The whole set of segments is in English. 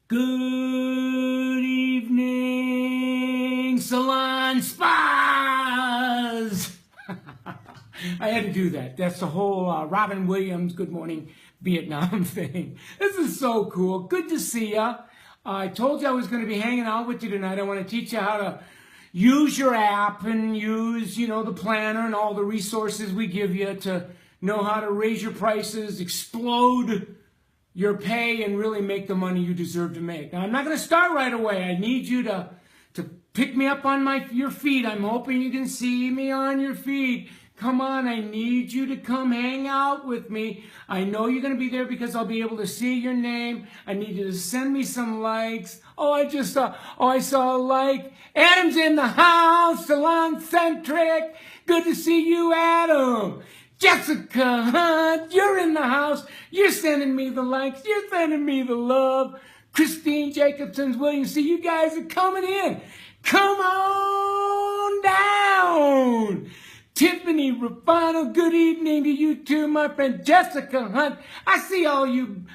Good evening, Salon Spas. I had to do that. That's the whole Robin Williams Good Morning Vietnam thing. This is so cool. Good to see ya. I told you I was going to be hanging out with you tonight. I want to teach you how to use your app and use, the planner and all the resources we give you to know how to raise your prices, explode your pay, and really make the money you deserve to make. Now, I'm not going to start right away. I need you to pick me up on your feet. I'm hoping you can see me on your feet. Come on, I need you to come hang out with me. I know you're going to be there because I'll be able to see your name. I need you to send me some likes. I saw a like. Adam's in the house, Salon Centric. Good to see you, Adam. Jessica Hunt, you're in the house. You're sending me the likes. You're sending me the love. Christine Jacobson's Williams. See, you guys are coming in. Come on down. Tiffany Rufano, good evening to you too, my friend. Jessica Hunt, I see all you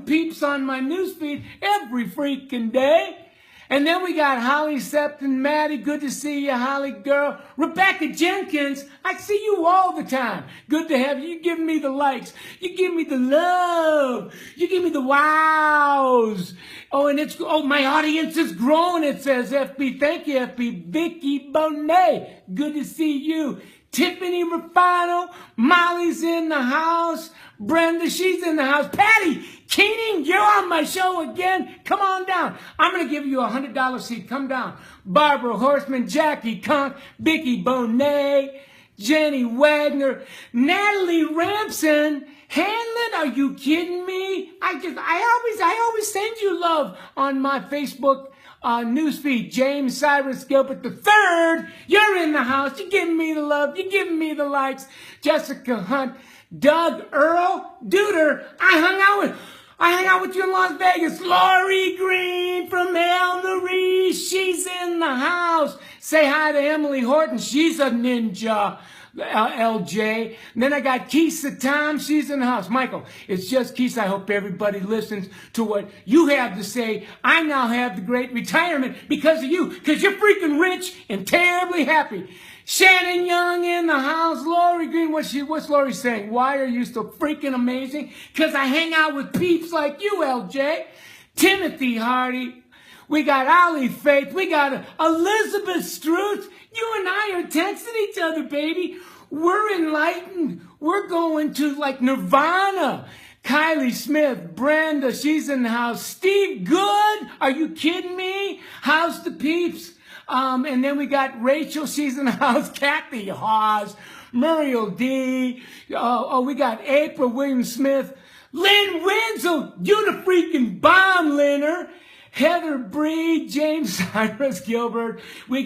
peeps on my newsfeed every freaking day. And then we got Holly Septon, Maddie, good to see you, Holly girl. Rebecca Jenkins, I see you all the time. Good to have you. You give me the likes. You give me the love. You give me the wows. My audience is growing, it says FB. Thank you, FB. Vicky Bonet, good to see you. Tiffany Rufano, Molly's in the house. Brenda, she's in the house. Patty Keening, you're on my show again. Come on down. I'm going to give you a $100 seat. Come down. Barbara Horseman, Jackie Conk, Vicky Bonet, Jenny Wagner, Natalie Ramson, Hanlon, are you kidding me? I always send you love on my Facebook newsfeed. James Cyrus Gilbert III, you're in the house. You're giving me the love. You're giving me the likes. Jessica Hunt, Doug Earl, Duder, I hung out with you in Las Vegas. Lori Green from El Marie, she's in the house. Say hi to Emily Horton, she's a ninja. LJ. And then I got Keisa Tom, she's in the house. Michael, it's just Keisa. I hope everybody listens to what you have to say. I now have the great retirement because of you, because you're freaking rich and terribly happy. Shannon Young in the house. Lori Green, what's Lori saying? Why are you so freaking amazing? Because I hang out with peeps like you, LJ. Timothy Hardy. We got Ollie Faith. We got Elizabeth Strutz. You and I are texting each other, baby. We're enlightened. We're going to like Nirvana. Kylie Smith, Brenda, she's in the house. Steve Good, are you kidding me? How's the peeps? And then we got Rachel, she's in the house. Kathy Hawes, Muriel D. We got April Williams Smith. Lynn Wenzel, you the freaking bomb, Linner. Heather Breed, James Cyrus Gilbert. I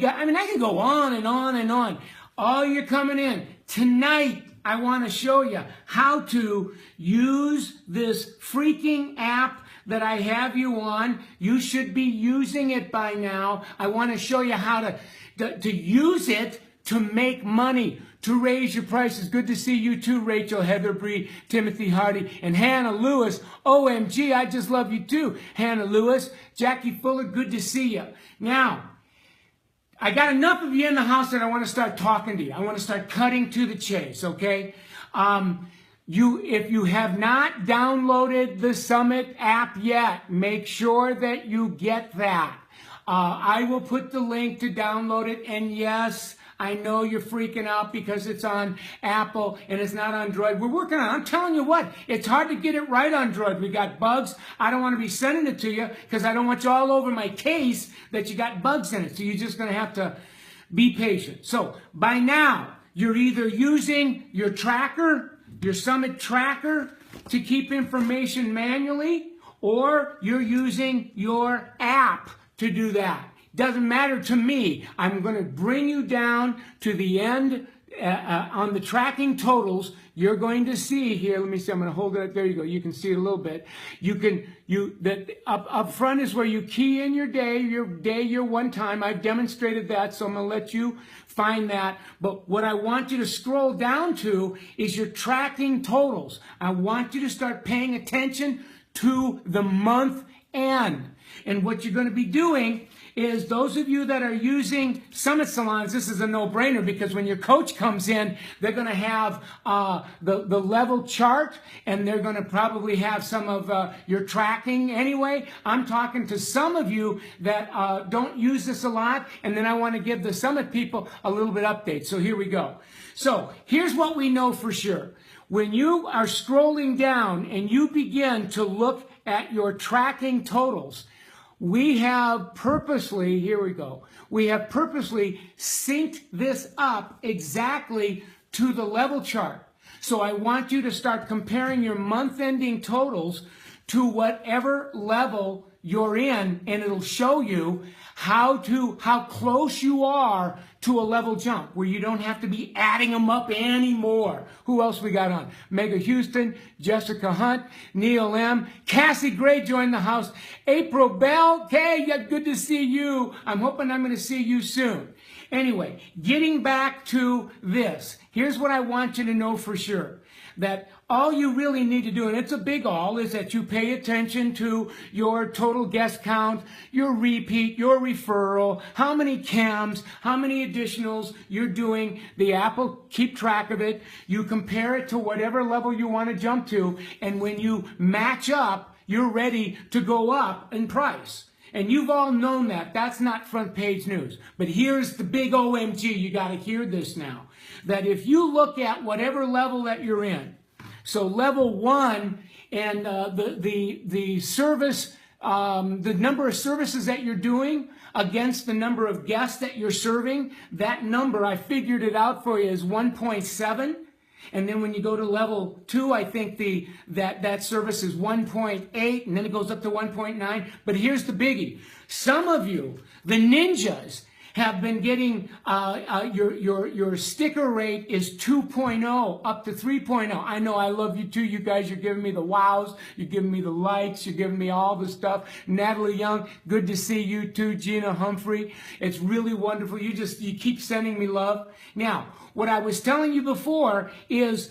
can go on and on and on. Oh, you're coming in. Tonight, I want to show you how to use this freaking app that I have you on. You should be using it by now. I want to show you how to use it to make money, to raise your prices. Good to see you too, Rachel, Heather Bree, Timothy Hardy, and Hannah Lewis. OMG, I just love you too, Hannah Lewis. Jackie Fuller, good to see you. Now, I got enough of you in the house that I want to start talking to you. I want to start cutting to the chase, okay? If you have not downloaded the Summit app yet, make sure that you get that. I will put the link to download it, and yes, I know you're freaking out because it's on Apple and it's not on Android. We're working on it. I'm telling you what, it's hard to get it right on Android. We got bugs. I don't want to be sending it to you because I don't want you all over my case that you got bugs in it. So you're just going to have to be patient. So by now, you're either using your tracker, your Summit tracker, to keep information manually, or you're using your app to do that. Doesn't matter to me. I'm going to bring you down to the end on the tracking totals. You're going to see here. Let me see. I'm going to hold it up. There you go. You can see it a little bit. Up front is where you key in your day, your one time. I've demonstrated that, so I'm going to let you find that. But what I want you to scroll down to is your tracking totals. I want you to start paying attention to the month And what you're going to be doing is, those of you that are using Summit Salons, this is a no-brainer, because when your coach comes in, they're going to have the level chart, and they're going to probably have some of your tracking anyway. I'm talking to some of you that don't use this a lot, and then I want to give the Summit people a little bit update. So here we go. So here's what we know for sure. When you are scrolling down and you begin to look at your tracking totals, we have purposely, here we go, we have purposely synced this up exactly to the level chart. So I want you to start comparing your month-ending totals to whatever level you're in, and it'll show you how close you are to a level jump where you don't have to be adding them up anymore. Who else we got on? Mega Houston, Jessica Hunt, Neil M, Cassie Gray joined the house, April Bell. Okay, yeah, good to see you. I'm hoping I'm going to see you soon. Anyway, getting back to this, here's what I want you to know for sure. That all you really need to do, and it's a big all, is that you pay attention to your total guest count, your repeat, your referral, how many CAMs, how many additionals you're doing. The app will keep track of it. You compare it to whatever level you want to jump to, and when you match up, you're ready to go up in price. And you've all known that. That's not front page news. But here's the big OMG. You got to hear this now. That if you look at whatever level that you're in, so level 1 and the service, the number of services that you're doing against the number of guests that you're serving, that number, I figured it out for you, is 1.7. And then when you go to level 2, I think that service is 1.8, and then it goes up to 1.9. But here's the biggie. Some of you, the ninjas, have been getting, your sticker rate is 2.0 up to 3.0. I know, I love you too. You guys, you're giving me the wows. You're giving me the likes. You're giving me all the stuff. Natalie Young, good to see you too. Gina Humphrey, it's really wonderful. You keep sending me love. Now, what I was telling you before is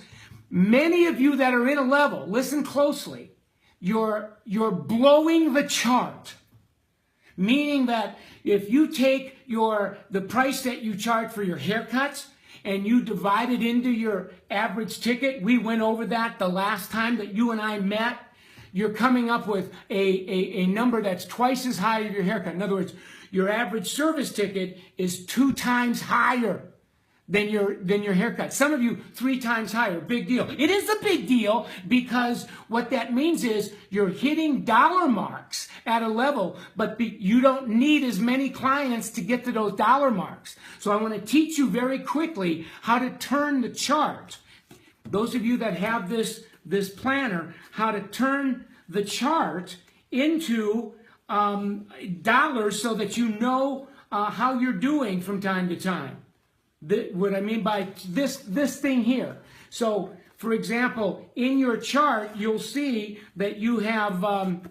many of you that are in a level, listen closely, you're blowing the chart. Meaning that if you take the price that you charge for your haircuts and you divide it into your average ticket, we went over that the last time that you and I met, you're coming up with a number that's twice as high as your haircut. In other words, your average service ticket is 2 times higher than your haircut. Some of you 3 times higher. Big deal. It is a big deal, because what that means is you're hitting dollar marks at a level, but you don't need as many clients to get to those dollar marks. So I want to teach you very quickly how to turn the chart. Those of you that have this planner, how to turn the chart into dollars so that you know how you're doing from time to time. What I mean by this thing here. So, for example, in your chart, you'll see that you have, and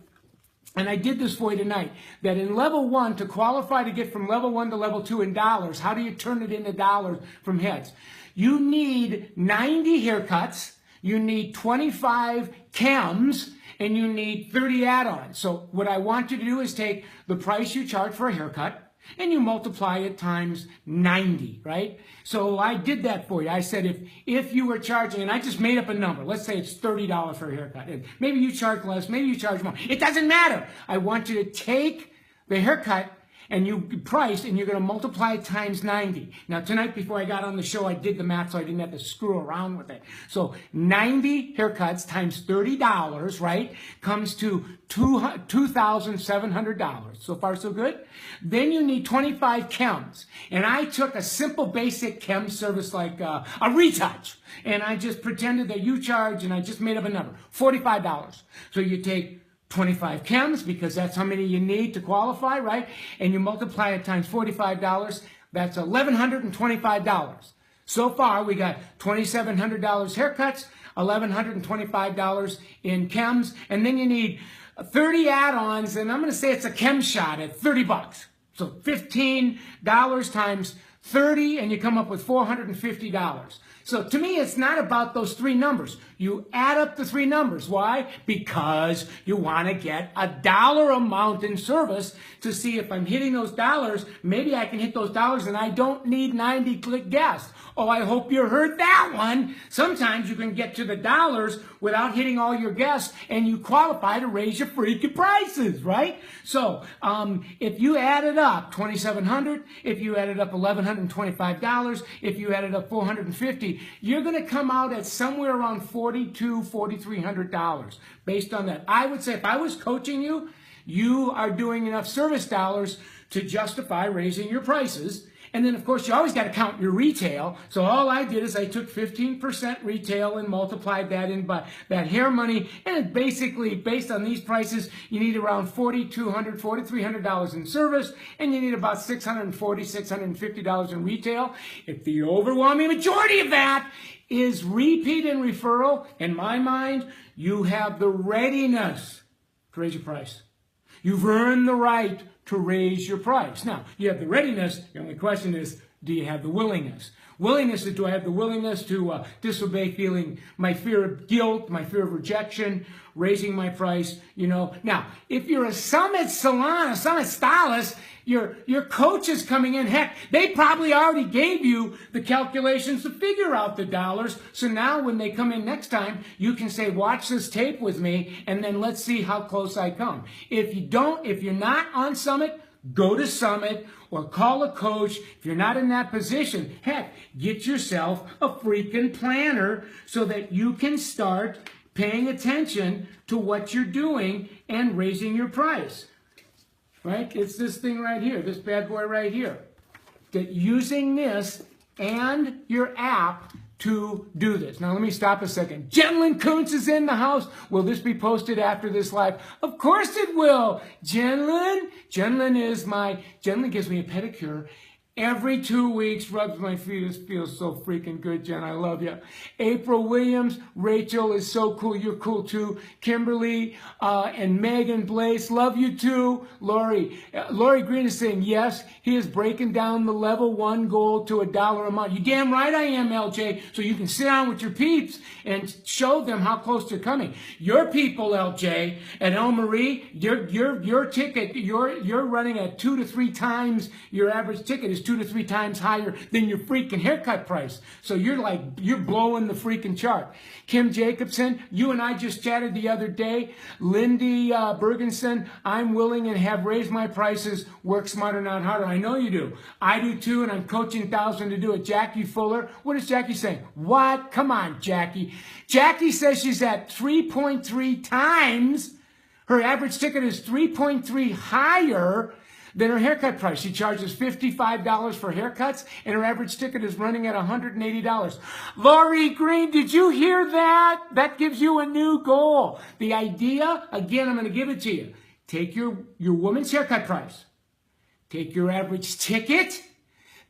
I did this for you tonight, that in level 1, to qualify to get from level 1 to level 2 in dollars, how do you turn it into dollars from heads? You need 90 haircuts, you need 25 chems, and you need 30 add-ons. So what I want you to do is take the price you charge for a haircut, and you multiply it times 90, right? So I did that for you. I said if you were charging, and I just made up a number. Let's say it's $30 for a haircut. And maybe you charge less, maybe you charge more. It doesn't matter. I want you to take the haircut and you price, and you're going to multiply it times 90. Now, tonight before I got on the show, I did the math so I didn't have to screw around with it. So 90 haircuts times $30, right, comes to $2,700. So far, so good? Then you need 25 chems. And I took a simple basic chem service like a retouch, and I just pretended that you charge, and I just made up a number, $45. So you take 25 chems, because that's how many you need to qualify, right? And you multiply it times $45, that's $1,125. So far, we got $2,700 haircuts, $1,125 in chems, and then you need 30 add-ons, and I'm going to say it's a chem shot at $30. So $15 times 30, and you come up with $450. So to me, it's not about those three numbers. You add up the three numbers. Why? Because you want to get a dollar amount in service to see if I'm hitting those dollars. Maybe I can hit those dollars and I don't need 90 click guests. Oh, I hope you heard that one. Sometimes you can get to the dollars without hitting all your guests and you qualify to raise your freaking prices, right? So if you added up $2,700, if you added up $1,125, if you added up $450, you're going to come out at somewhere around $4,200, $4,300 based on that. I would say if I was coaching you, you are doing enough service dollars to justify raising your prices. And then, of course, you always got to count your retail. So all I did is I took 15% retail and multiplied that in by that hair money. And basically, based on these prices, you need around $4,200, $4,300 in service. And you need about $640, $650 in retail. If the overwhelming majority of that is repeat and referral, in my mind, you have the readiness to raise your price. You've earned the right to raise your price. Now, you have the readiness. The only question is, do you have the willingness? Willingness is, do I have the willingness to disobey, feeling my fear of guilt, my fear of rejection, raising my price, you know. Now, if you're a Summit Salon, a Summit stylist, your coach is coming in. Heck, they probably already gave you the calculations to figure out the dollars. So now when they come in next time, you can say, watch this tape with me, and then let's see how close I come. If you're not on Summit, go to Summit or call a coach. If you're not in that position, heck, get yourself a freaking planner so that you can start paying attention to what you're doing and raising your price. Right? It's this thing right here, this bad boy right here. That using this and your app to do this. Now let me stop a second. Jenlyn Kuntz is in the house. Will this be posted after this live? Of course it will. Jenlyn gives me a pedicure every 2 weeks, rubs my feet. It feels so freaking good, Jen. I love you. April Williams, Rachel is so cool. You're cool too. Kimberly and Megan Blaze, love you too. Lori Green is saying, yes, he is breaking down the level 1 goal to $1 a month. You damn right I am, LJ. So you can sit down with your peeps and show them how close they're coming. Your people, LJ, and El Marie, your ticket, you're running at 2 to 3 times your average ticket is 2 to 3 times higher than your freaking haircut price. So you're blowing the freaking chart. Kim Jacobson, you and I just chatted the other day. Lindy Bergenson, I'm willing and have raised my prices. Work smarter, not harder. I know you do. I do too, and I'm coaching thousands to do it. Jackie Fuller, what is Jackie saying? What? Come on, Jackie. Jackie says she's at 3.3 times. Her average ticket is 3.3 higher than her haircut price. She charges $55 for haircuts, and her average ticket is running at $180. Lori Green, did you hear that? That gives you a new goal. The idea, again, I'm going to give it to you. Take your woman's haircut price. Take your average ticket.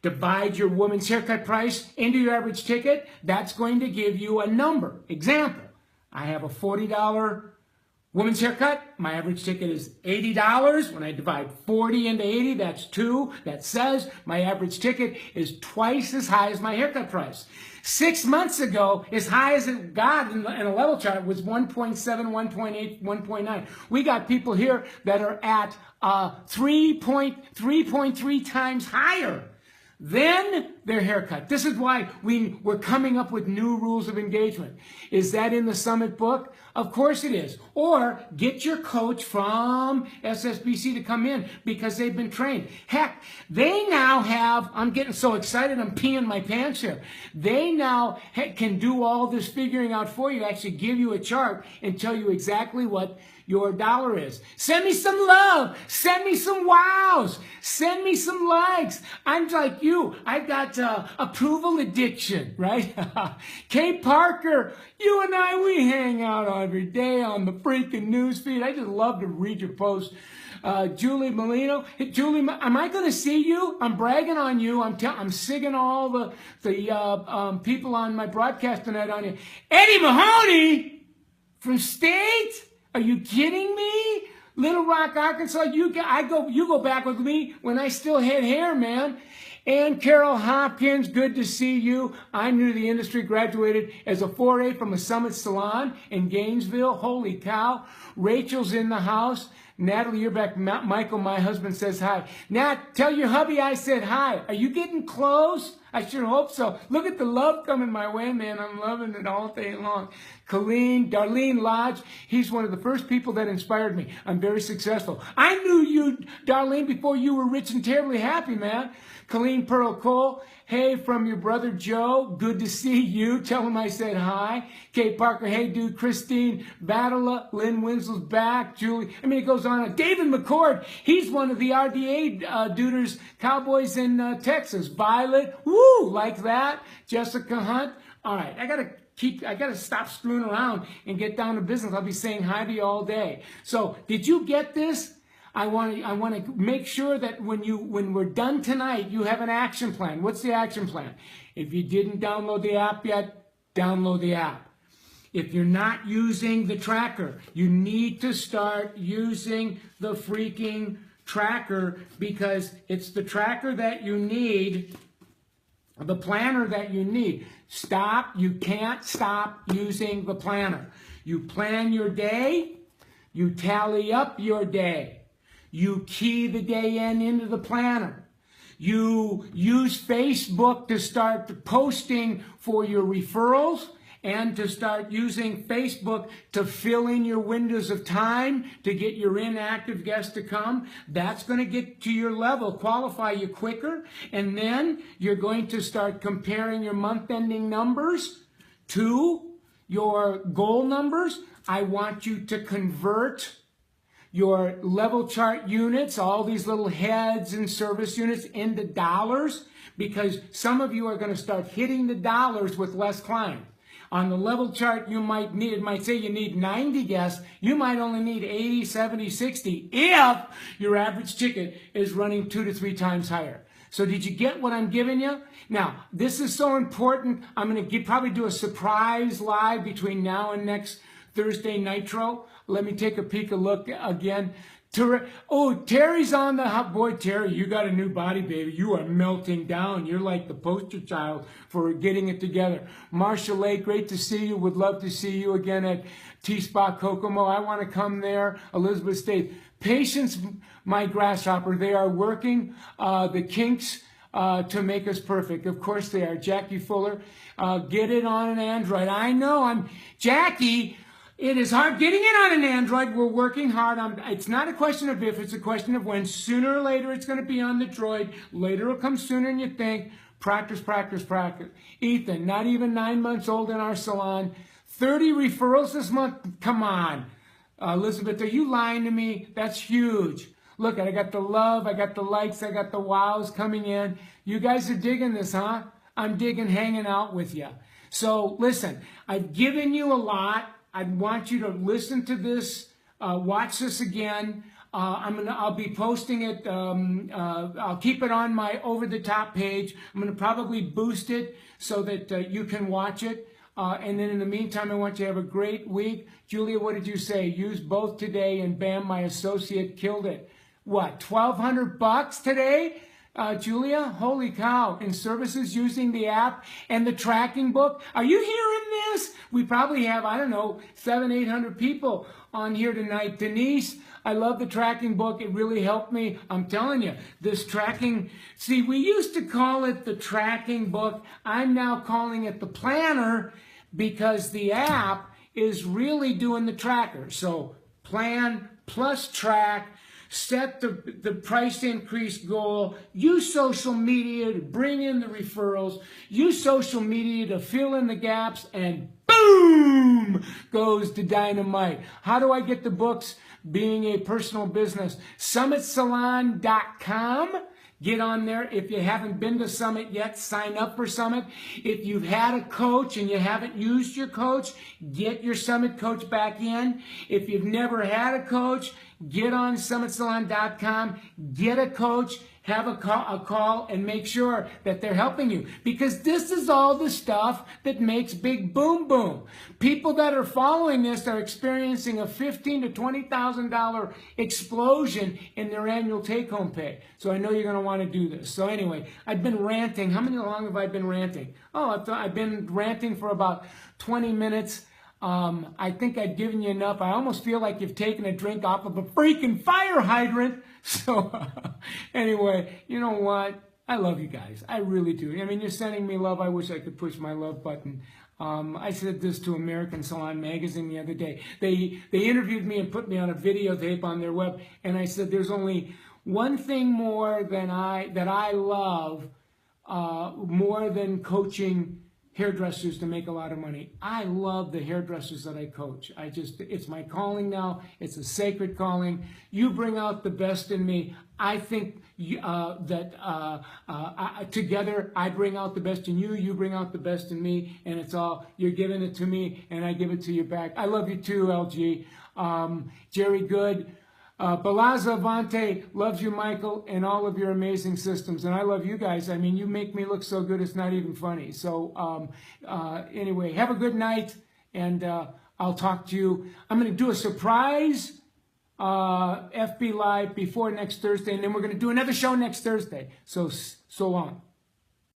Divide your woman's haircut price into your average ticket. That's going to give you a number. Example, I have a $40 woman's haircut. My average ticket is $80. When I divide 40 into 80, that's 2. That says my average ticket is twice as high as my haircut price. 6 months ago, as high as it got in a level chart was 1.7, 1.8, 1.9. We got people here that are at 3.3 times higher than their haircut. This is why we're coming up with new rules of engagement. Is that in the Summit book? Of course it is. Or get your coach from SSBC to come in because they've been trained. Heck, they now have, I'm getting so excited, I'm peeing my pants here. They now can do all this figuring out for you, actually give you a chart and tell you exactly what your dollar is. Send me some love. Send me some wows. Send me some likes. I'm like you. I've got approval addiction, right? Kate Parker, you and I, we hang out every day on the freaking news feed. I just love to read your posts. Julie Molino. Hey, Julie, am I going to see you? I'm bragging on you. I'm sigging all the people on my broadcast tonight on you. Eddie Mahoney from State? Are you kidding me? Little Rock, Arkansas, you go back with me when I still had hair, man. And Carol Hopkins, good to see you. I'm new to the industry, graduated as a 4A from a Summit Salon in Gainesville. Holy cow. Rachel's in the house. Natalie, you're back. Michael, my husband, says hi. Nat, tell your hubby I said hi. Are you getting close? I sure hope so. Look at the love coming my way, man. I'm loving it all day long. Colleen, Darlene Lodge, he's one of the first people that inspired me. I'm very successful. I knew you, Darlene, before you were rich and terribly happy, man. Colleen Pearl Cole, hey, from your brother Joe, good to see you. Tell him I said hi. Kate Parker, hey, dude. Christine Badala, Lynn Winslow's back. Julie, it goes on. David McCord, he's one of the RDA duders, Cowboys in Texas. Violet, woo, like that. Jessica Hunt. All right, I gotta stop screwing around and get down to business. I'll be saying hi to you all day. So, did you get this? I want to make sure that when we're done tonight, you have an action plan. What's the action plan? If you didn't download the app yet, download the app. If you're not using the tracker, you need to start using the freaking tracker, because it's the tracker that you need, the planner that you need. You can't stop using the planner. You plan your day, you tally up your day. You key the day into the planner. You use Facebook to start posting for your referrals, and to start using Facebook to fill in your windows of time to get your inactive guests to come. That's going to get to your level, qualify you quicker. And then you're going to start comparing your month-ending numbers to your goal numbers. I want you to convert your level chart units, all these little heads and service units, into dollars, because some of you are going to start hitting the dollars with less clients. On the level chart, it might say you need 90 guests. You might only need 80, 70, 60 if your average ticket is running 2 to 3 times higher. So did you get what I'm giving you? Now, this is so important. I'm going to probably do a surprise live between now and next Thursday Nitro. Let me take a look again. Terry's on the hot. Boy, Terry, you got a new body, baby. You are melting down. You're like the poster child for getting it together. Marcia Lake, great to see you. Would love to see you again at T-Spot Kokomo. I want to come there. Elizabeth State. Patience, my grasshopper. They are working the kinks to make us perfect. Of course they are. Jackie Fuller, get it on an Android. I know, Jackie. It is hard getting it on an Android. We're working hard on. It's not a question of if, it's a question of when. Sooner or later, it's going to be on the Droid. Later, it'll come sooner than you think. Practice, practice, practice. Ethan, not even 9 months old in our salon. 30 referrals this month. Come on. Elizabeth, are you lying to me? That's huge. Look, I got the love, I got the likes, I got the wows coming in. You guys are digging this, huh? I'm digging hanging out with you. So, listen, I've given you a lot. I want you to listen to this, watch this again. I'll be posting it. I'll keep it on my over-the-top page. I'm going to probably boost it so that you can watch it. And then in the meantime, I want you to have a great week. Julia, what did you say? Use both today, and bam, my associate killed it. What, $1,200 today? Julia, holy cow, in services using the app and the tracking book. Are you hearing this? We probably have, 700, 800 people on here tonight. Denise, I love the tracking book. It really helped me. I'm telling you, this tracking, see, we used to call it the tracking book. I'm now calling it the planner, because the app is really doing the tracker. So plan plus track. Set the price increase goal, use social media to bring in the referrals, use social media to fill in the gaps, and boom goes the dynamite. How do I get the books? Being a personal business. SummitSalon.com. Get on there. If you haven't been to Summit yet, sign up for Summit. If you've had a coach and you haven't used your coach, get your Summit coach back in. If you've never had a coach, get on summitsalon.com, get a coach, have a call, and make sure that they're helping you. Because this is all the stuff that makes big boom boom. People that are following this are experiencing a $15,000 to $20,000 explosion in their annual take-home pay. So I know you're going to want to do this. So anyway, I've been ranting. How long have I been ranting? Oh, I've been ranting for about 20 minutes. I think I've given you enough. I almost feel like you've taken a drink off of a freaking fire hydrant. So anyway, you know what? I love you guys. I really do. I mean, you're sending me love. I wish I could push my love button. I said this to American Salon magazine the other day. They interviewed me and put me on a videotape on their web, and I said there's only one thing more that I love more than coaching hairdressers to make a lot of money. I love the hairdressers that I coach. It's my calling now. It's a sacred calling. You bring out the best in me. I think together I bring out the best in you. You bring out the best in me, and it's all, you're giving it to me, and I give it to you back. I love you too, LG. Jerry Good. Balaza Avante loves you, Michael, and all of your amazing systems. And I love you guys. I mean, you make me look so good, it's not even funny. So anyway, have a good night, and I'll talk to you. I'm going to do a surprise FB Live before next Thursday, and then we're going to do another show next Thursday. So long.